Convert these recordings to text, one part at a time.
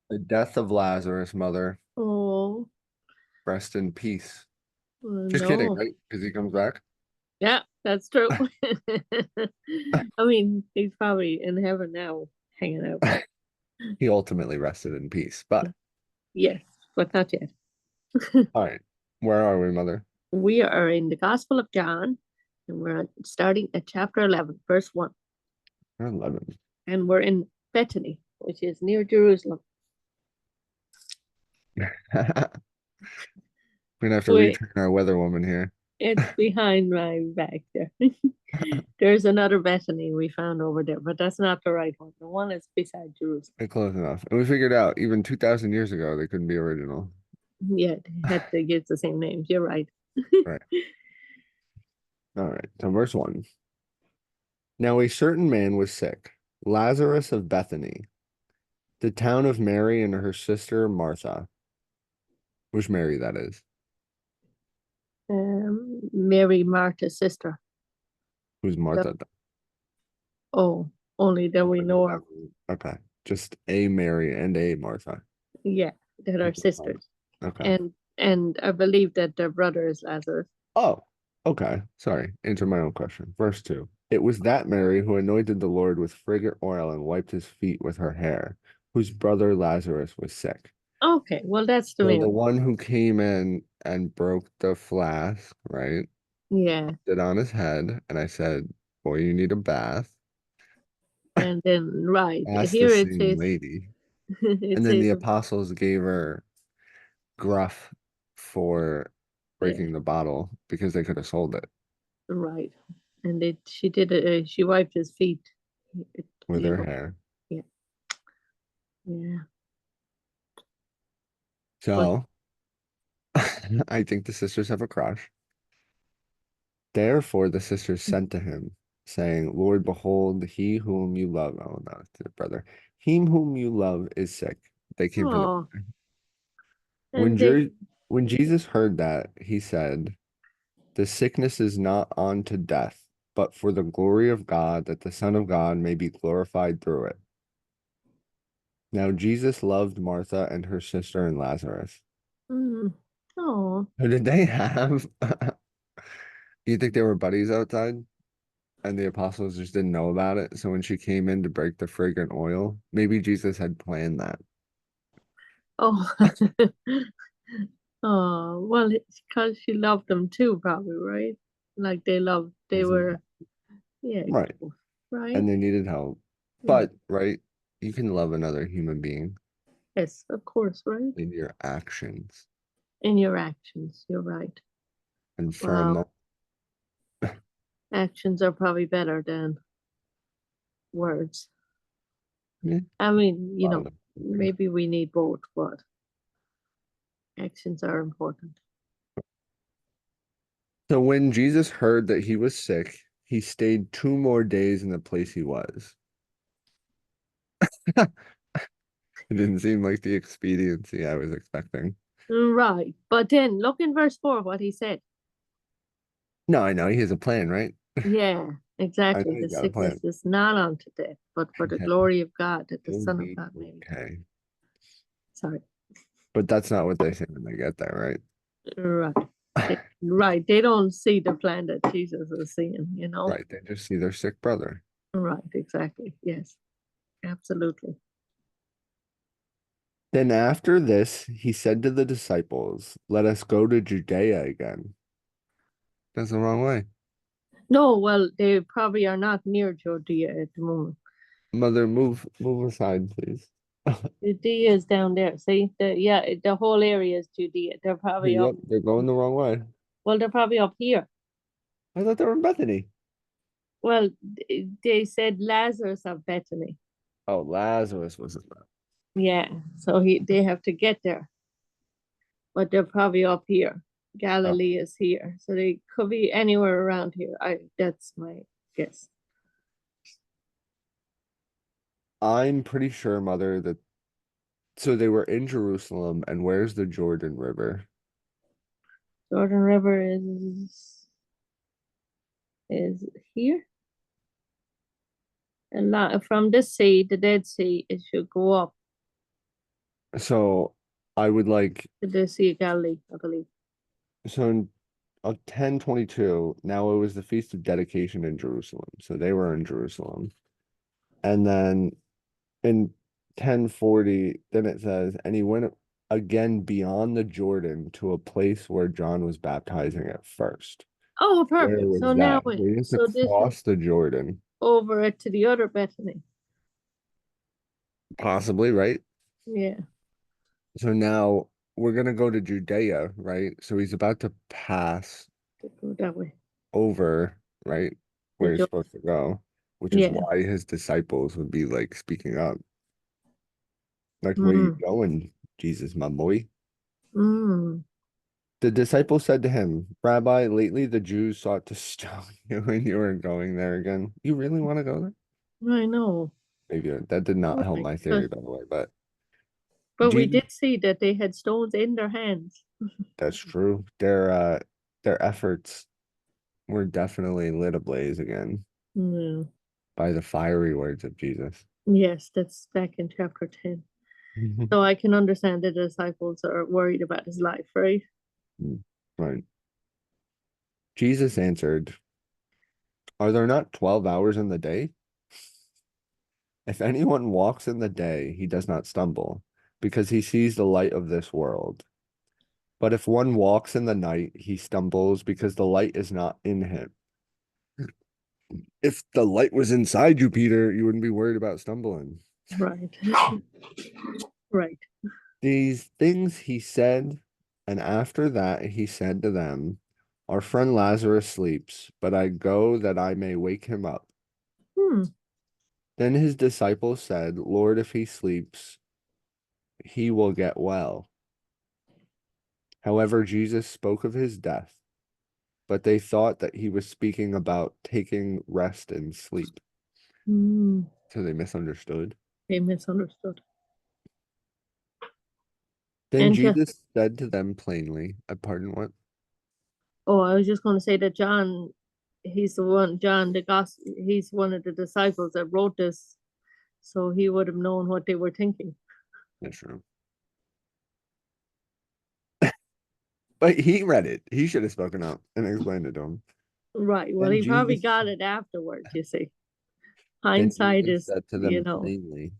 The death of Lazarus, mother. Oh, Rest in peace. Just kidding, no. right? Because he comes back. Yeah, that's true. I mean, he's probably in heaven now, hanging out. He ultimately rested in peace. But Yes, but not yet. all right, where are we, mother? We are in the Gospel of John, and we're starting at chapter 11, verse 1. We're 11. And we're in Bethany, which is near Jerusalem. We're gonna have to Wait, retrain our weather woman here. it's behind my back there. There's another Bethany we found over there, but that's not the right one. The one is beside Jerusalem. We're close enough. And we figured out even 2,000 years ago they couldn't be original. Yeah, they had to give the same names. You're right. Right. All right. So verse 1. Now a certain man was sick, Lazarus of Bethany, the town of Mary and her sister Martha. Which Mary that is? Mary, Martha's sister. Who's The, Martha? oh, only that we know of. Okay. Just a Mary and a Martha. Yeah, that are sisters. Okay. And I believe that their brother is Lazarus. Oh, okay. Sorry. Answer my own question. Verse 2. It was that Mary who anointed the Lord with fragrant oil and wiped his feet with her hair, whose brother Lazarus was sick. Okay, well that's the So the Mary. one who came in and broke the flask, right? Yeah, It on his head, and I said, "Boy, you need a bath." and then right Asked the here it same says lady. it And then says the apostles gave her gruff for yeah, breaking the bottle because they could have sold it right, and it she did it. She wiped his feet. It, with you her know, hair. yeah, yeah. But So I think the sisters have a crush. Therefore, the sisters sent to him, saying, Lord, behold, he whom you love. Oh, no, it's the brother. Him whom you love is sick. They came for the. oh, When, and they Jer when Jesus heard that, he said, the sickness is not unto death, but for the glory of God, that the Son of God may be glorified through it. Now, Jesus loved Martha and her sister and Lazarus. oh, Who did they have? You think they were buddies outside? And the apostles just didn't know about it. So when she came in to break the fragrant oil, maybe Jesus had planned that. oh, oh. Well, it's because she loved them too, probably, right? Like they were, yeah, Right. close, right? And they needed help. Yeah. But, right, you can love another human being Yes, of course, right? in your actions. In your actions, you're right. And for a Wow, moment, actions are probably better than words. yeah, I mean, a lot of them agree. maybe we need both, but actions are important. So when Jesus heard that he was sick, he stayed 2 more days in the place he was. It didn't seem like the expediency I was expecting. Right. But then look in verse 4 what he said. No, I know he has a plan, right? Yeah, I know exactly. The he's got a sickness plan. is not unto death, but for the Okay. glory of God, that the He'll Son of be God may be. okay. Sorry. But that's not what they say when they get there, Right. right? Right. They don't see the plan that Jesus is seeing. Right. They just see their sick brother. Right, exactly. Yes, absolutely. Then after this, he said to the disciples, Let us go to Judea again. That's the wrong way. No, well, they probably are not near Judea at the moment. Mother, move aside, please. Judea is down there. See, the whole area is Judea. They're probably up. Yep, they're going the wrong way. Well, they're probably up here. I thought they were in Bethany. Well, they said Lazarus of Bethany. Oh, Lazarus was in that. Yeah, so they have to get there, but they're probably up here. Oh, Galilee is here, so they could be anywhere around here. That's my guess. I'm pretty sure, Mother, that so they were in Jerusalem, and where's the Jordan River? Jordan River is here. And from the sea, the Dead Sea, it should go up. So I would like, The Sea of Galilee, I believe. so in 1022, now it was the Feast of Dedication in Jerusalem. So they were in Jerusalem. And then in 1040, then it says, and he went again beyond the Jordan to a place where John was baptizing at first. Oh, Where perfect. So was now that? So he has to so this is cross the Jordan, over it to the other Bethany. possibly, right? Yeah, So now we're gonna go to Judea, right? So he's about to pass to go that way. over, right? The Where he's Jo- supposed to go, which is yeah. why his disciples would be like speaking up. Like, where you Mm, going, Jesus, my boy? mm, The disciples said to him, Rabbi, lately the Jews sought to stone you and you are going there again. You really want to go there? I know. Maybe that did not help Right. my theory, by the way, but But we Jesus, did see that they had stones in their hands. that's true. Their efforts were definitely lit ablaze again Yeah. by the fiery words of Jesus. Yes, that's back in chapter 10. So I can understand the disciples are worried about his life, right? Right. Jesus answered, are there not 12 hours in the day? If anyone walks in the day, he does not stumble, because he sees the light of this world. But if one walks in the night, he stumbles because the light is not in him. If the light was inside you, Peter, you wouldn't be worried about stumbling. Right. Right. These things he said, and after that he said to them, our friend Lazarus sleeps, but I go that I may wake him up. Hmm. Then his disciples said, Lord, if he sleeps, he will get well. However, Jesus spoke of his death, but they thought that he was speaking about taking rest and sleep. Hmm. So they misunderstood. They misunderstood. Then And Jesus said to them plainly, I pardon what? oh, I was just going to say that John, he's the one, John, the gospel, he's one of the disciples that wrote this, so he would have known what they were thinking. That's true. But he read it. He should have spoken up and explained it to him. Right. Well, Then he probably Jesus got it afterwards, you see. then Hindsight Jesus is, said to them plainly,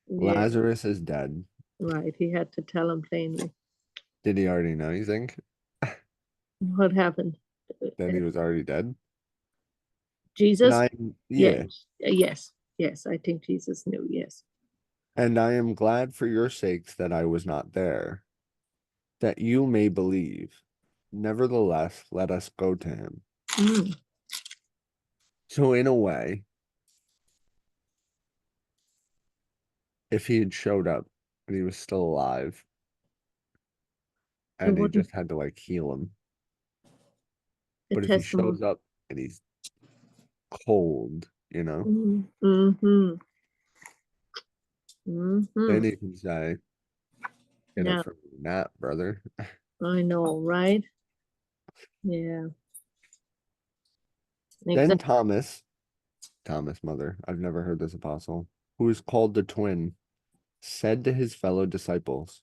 yeah, Lazarus is dead. right. He had to tell him plainly Did he already know, you think? what happened. That he was already dead? And Jesus? I Yeah, yeah. yes, yes. I think Jesus knew, yes. And I am glad for your sakes that I was not there, that you may believe. Nevertheless, let us go to him. Mm, So in a way, if he had showed up and he was still alive it and he wouldn't, just had to like heal him. the But if he testimony. shows up and he's cold, you know, Mm-hmm. Mm-hmm. then he can say, get up Yeah, from your nap, brother. I know, right? Yeah, Then exactly. Thomas, mother, I've never heard this apostle, who is called the twin, said to his fellow disciples,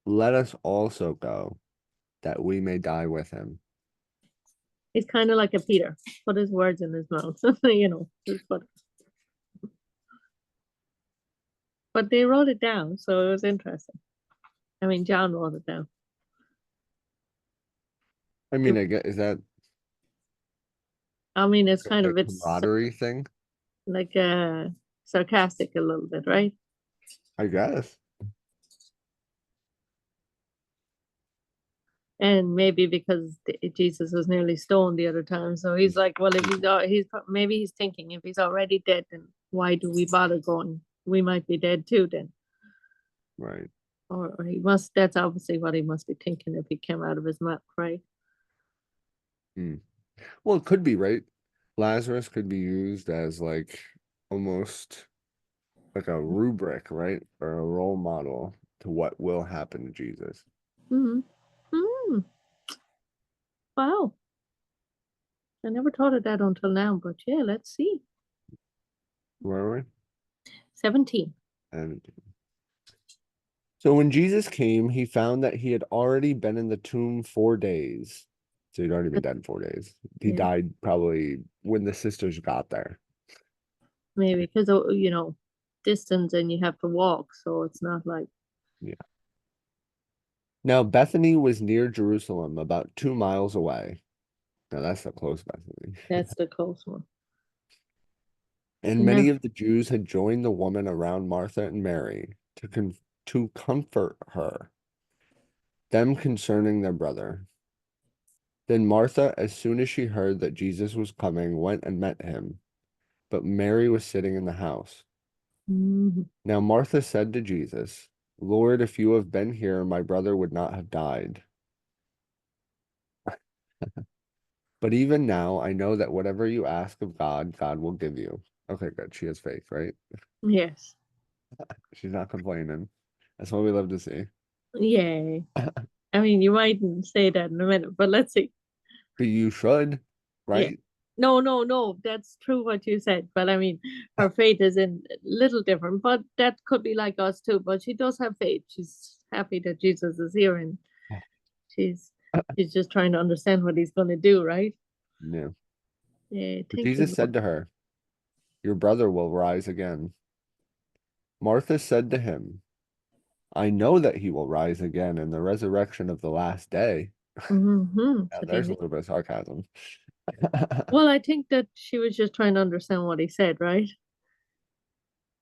let us also go, that we may die with him. He's kind of like a Peter. Put his words in his mouth, you know. But they wrote it down, so it was interesting. I mean, John wrote it down. I mean, I get, is that I mean, it's kind a of it's camaraderie thing? like sarcastic a little bit, right? I guess. And maybe because Jesus was nearly stoned the other time, so he's like, well, if maybe he's thinking if he's already dead, then why do we bother going? We might be dead too then. Right. Or he must. That's obviously what he must be thinking if he came out of his mouth, right? Hmm. Well, it could be, right? Lazarus could be used as like almost like a rubric, right? Or a role model to what will happen to Jesus. Hmm. Hmm. Wow. I never thought of that until now, but yeah, let's see. Where are we? 17. And So when Jesus came, he found that he had already been in the tomb 4 days. So he'd already been dead 4 days. He Yeah, died probably when the sisters got there. maybe because distance and you have to walk, so it's not like Yeah. Now Bethany was near Jerusalem, about 2 miles away. Now that's the close Bethany. that's the close one. And And many now, of the Jews had joined the woman around Martha and Mary to comfort her, them concerning their brother. Then Martha, as soon as she heard that Jesus was coming, went and met him, but Mary was sitting in the house. Mhm. Now Martha said to Jesus, Lord, if you have been here, my brother would not have died. But even now, I know that whatever you ask of God, God will give you. Okay, good. She has faith, right? Yes, She's not complaining. That's what we love to see. yeah. I mean, you mightn't say that in a minute, but let's see. But you should, Yeah. right? No, no, no. That's true what you said. But I mean, her faith is in a little different, but that could be like us too. But she does have faith. She's happy that Jesus is here and she's she's just trying to understand what he's gonna do, right? Yeah. Yeah, But thank you, Jesus Lord. said to her, Your brother will rise again. Martha said to him, I know that he will rise again in the resurrection of the last day. Now, So there's a little bit of sarcasm. well, I think that she was just trying to understand what he said, right?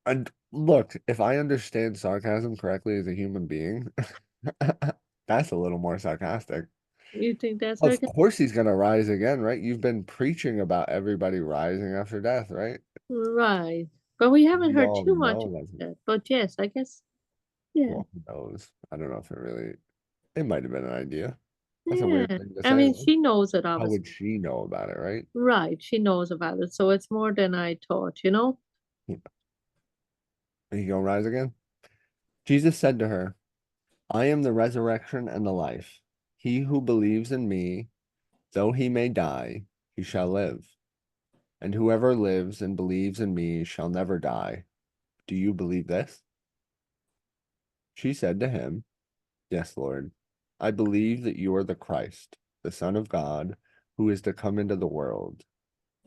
And look, if I understand sarcasm correctly as a human being, that's a little more sarcastic. You think that's Of okay? course he's gonna rise again, right? You've been preaching about everybody rising after death, right? Right. But we haven't We heard all too much know about that's, that. But yes, I guess, yeah. well, who knows? I don't know if it really, it might have been an idea. That's a weird Yeah. thing to I say, mean, though. she knows it, How would obviously. she know about it, right? Right. She knows about it. So it's more than I thought, you know? Yeah. Are you gonna rise again? Jesus said to her, I am the resurrection and the life. He who believes in me, though he may die, he shall live. And whoever lives and believes in me shall never die. Do you believe this? She said to him, Yes, Lord. I believe that you are the Christ, the Son of God, who is to come into the world.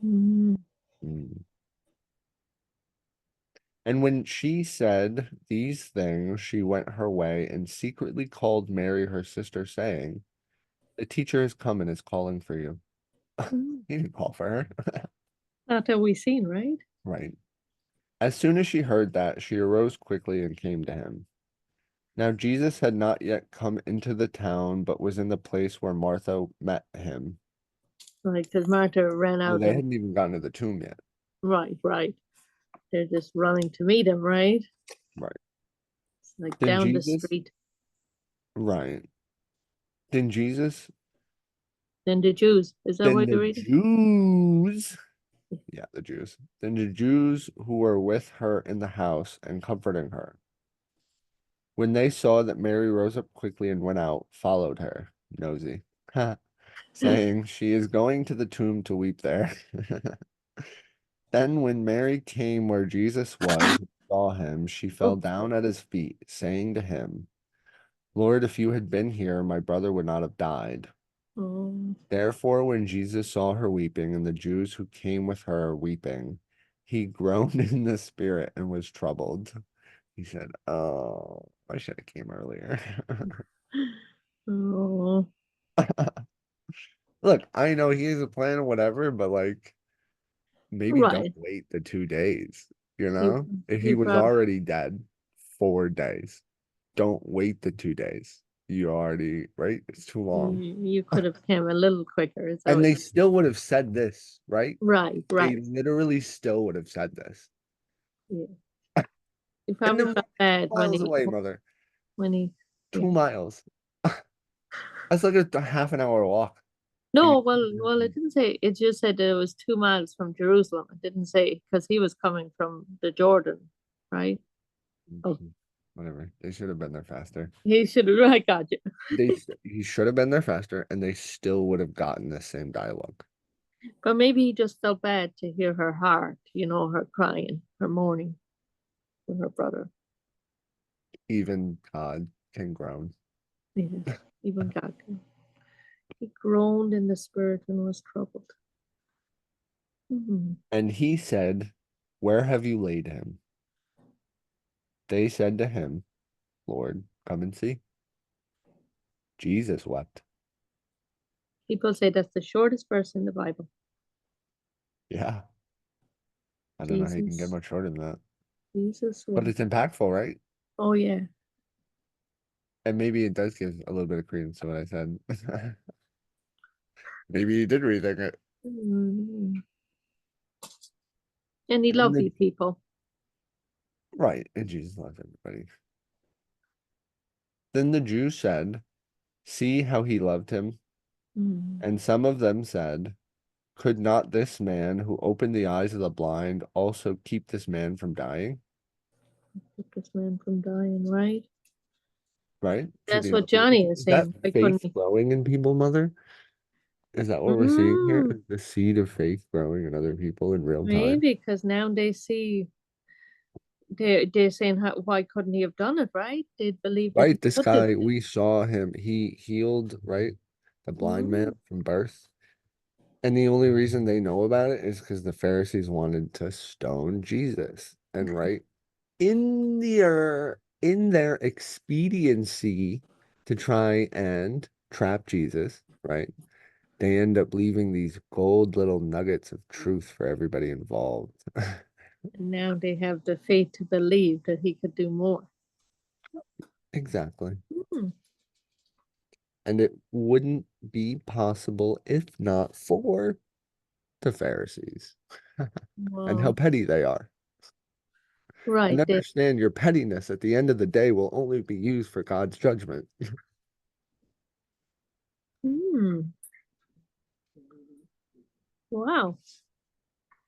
Mm. Mm. And when she said these things, she went her way and secretly called Mary, her sister, saying, The teacher has come and is calling for you. Mm. He didn't call for her. Not that we've seen, right? Right. As soon as she heard that, she arose quickly and came to him. Now Jesus had not yet come into the town, but was in the place where Martha met him. Like, because Martha ran Oh, out they and, hadn't even gotten to the tomb yet. right, right. They're just running to meet him, right? Right. It's like Then down the Jesus, street. right. Then Jesus, Then the Jews. Is that then what the you're reading? Jews, yeah, the Jews, then the Jews who were with her in the house and comforting her, when they saw that Mary rose up quickly and went out, followed her, nosy, saying, She is going to the tomb to weep there. Then when Mary came where Jesus was and saw him, she fell Oh, down at his feet, saying to him, Lord, if you had been here, my brother would not have died. oh, Therefore, when Jesus saw her weeping, and the Jews who came with her weeping, he groaned in the spirit and was troubled. He said, Oh, I should have came earlier. oh, Look, I know he has a plan or whatever, but like maybe don't right. wait the 2 days, you You, know? If he you was probably, already dead 4 days, don't wait the 2 days. You already, right? It's too long. you could have came a little quicker. Is that And what they you? still would have said this, right? Right, They right. literally still would have said this. Yeah. He And probably they're felt bad miles away, mother. when he, yeah. 2 miles. That's like a half an hour walk. And No, well, it didn't say. It just said that it was 2 miles from Jerusalem. It didn't say because he was coming from the Jordan, right? Oh, whatever. They should have been there faster. he should have. I got you. He should have been there faster, and they still would have gotten the same dialogue. But maybe he just felt bad to hear her heart, her crying, her mourning for her brother. Even God can groan. Yes, even God. He groaned in the spirit and was troubled. Mhm. And he said, where have you laid him? They said to him, Lord, come and see. Jesus wept. People say that's the shortest verse in the Bible. Yeah. I don't know how you can get Jesus, much shorter than that. Jesus But wept. it's impactful, right? Oh yeah. And maybe it does give a little bit of credence to what I said. Maybe you did rethink it. Mm. And he And loved the, these people. right, and Jesus loves everybody. Then the Jews said, see how he loved him. Mm. And some of them said, could not this man who opened the eyes of the blind also keep this man from dying? Took this man from dying, right? Right? So That's the what Johnny is is that saying. Why couldn't faith he? growing in people, Mother? Is that what we're seeing here? Mm. Is the seed of faith growing in other people in real time? Maybe because now they see they're saying why couldn't he have done it, right? They believe that he Right? This could do guy, it. we saw him, he healed, right? The blind man Mm. from birth. And the only reason they know about it is because the Pharisees wanted to stone Jesus. And right in their expediency to try and trap Jesus, right? They end up leaving these gold little nuggets of truth for everybody involved. And now they have the faith to believe that he could do more. Exactly. Mm. And it wouldn't be possible if not for the Pharisees and how Wow. petty they are. And Right. They, understand your pettiness at the end of the day will only be used for God's judgment, mm. Wow.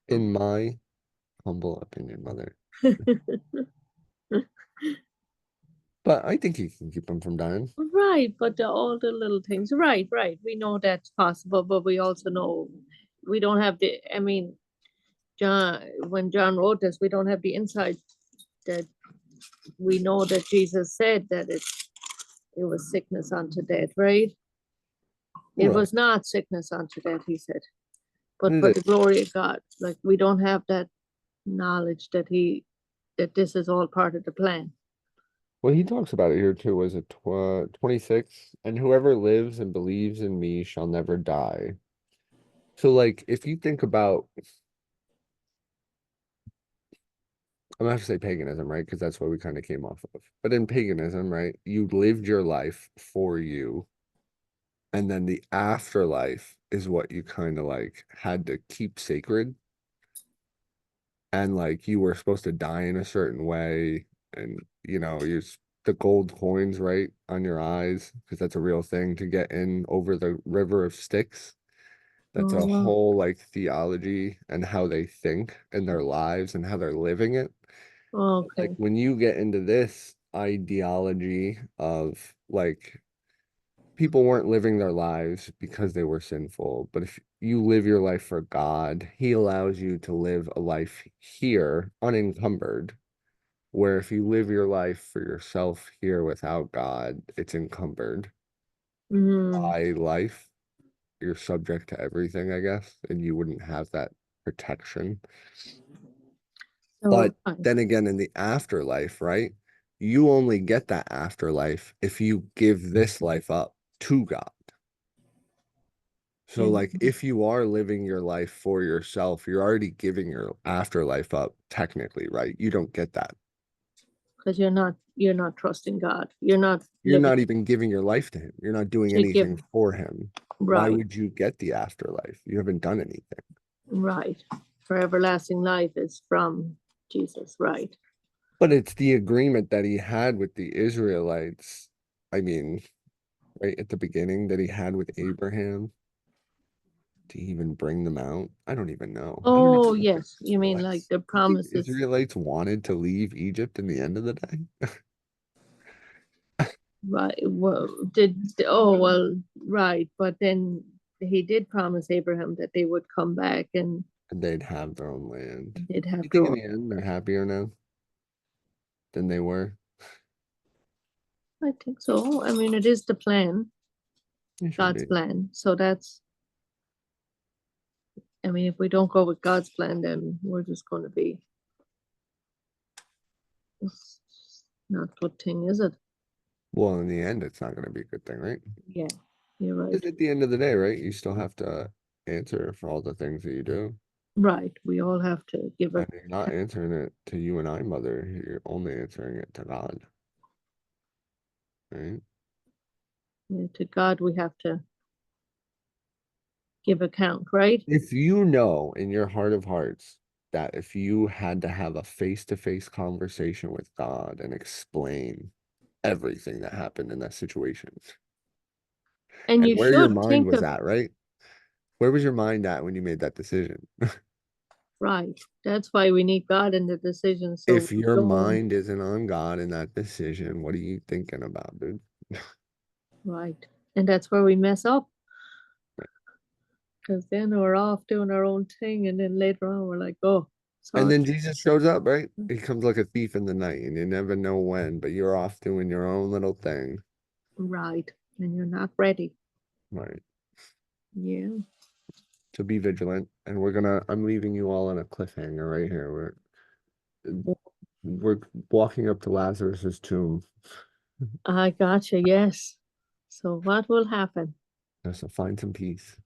in my humble opinion, Mother. But I think you can keep them from dying. Right, but all the little things. Right, right. We know that's possible, but we also know we don't have the. I mean, John, when John wrote this, we don't have the insight that we know that Jesus said that it was sickness unto death, right? It Right. was not sickness unto death, he said, but And for it the is. glory of God. Like we don't have that knowledge that this is all part of the plan. Well, he talks about it here too, was it 26? And whoever lives and believes in me shall never die. So, like, if you think about, I'm gonna have to say paganism, right? Because that's what we kind of came off of. But in paganism, right, you lived your life for you, and then the afterlife is what you kind of like had to keep sacred. And like you were supposed to die in a certain way, and use the gold coins, right, on your eyes, because that's a real thing to get in over the river of Styx. That's Oh a wow. whole like theology and how they think in their lives and how they're living it. Like Okay. when you get into this ideology of like people weren't living their lives because they were sinful, but if you live your life for God, He allows you to live a life here unencumbered. Where if you live your life for yourself here without God, it's encumbered Mm. by life. You're subject to everything, I guess, and you wouldn't have that protection. So But then again, in the afterlife, right? You only get that afterlife if you give this life up to God. So, and like, if you are living your life for yourself, you're already giving your afterlife up, technically, right? You don't get that. because you're not trusting God. You're not You're living not even giving your life to Him. You're not doing to give. anything for Him. Why Right, would you get the afterlife? You haven't done anything. right. For everlasting life is from Jesus, right? But it's the agreement that He had with the Israelites. I mean, right at the beginning that He had with Abraham to even bring them out. I don't even know. I don't even Oh know if the yes, you mean like Israelites. the You think the promises, Israelites wanted to leave Egypt in the end of the day? right? Well, right. But then he did promise Abraham that they would come back and And they'd have their own land. they'd You have think in to. the end they're happier now than they were? I think so. I mean, it is the plan, It should God's be. plan. So that's, I mean, if we don't go with God's plan, then we're just going to be, it's not a good thing, is it? Well, in the end, it's not going to be a good thing, right? Yeah, you're right. Because at the end of the day, right, you still have to answer for all the things that you do. Right. We all have to give And a, you're not answering it to you and I, mother. You're only answering it to God, right? to God, we have to give account, right? If you know in your heart of hearts that if you had to have a face-to-face conversation with God and explain everything that happened in that situation And and you where your should mind think was of, at, right? Where was your mind at when you made that decision? right. That's why we need God in the decision. So If we your don't, mind isn't on God in that decision, what are you thinking about, dude? right. And that's where we mess up. Because then we're off doing our own thing. And then later on, we're like, oh, And sorry. then Jesus shows up, right? He comes like a thief in the night, and you never know when, but you're off doing your own little thing. Right. And you're not ready. Right. Yeah. To be vigilant. And I'm leaving you all on a cliffhanger right here. We're walking up to Lazarus's tomb. I gotcha. Yes. So what will happen? So find some peace.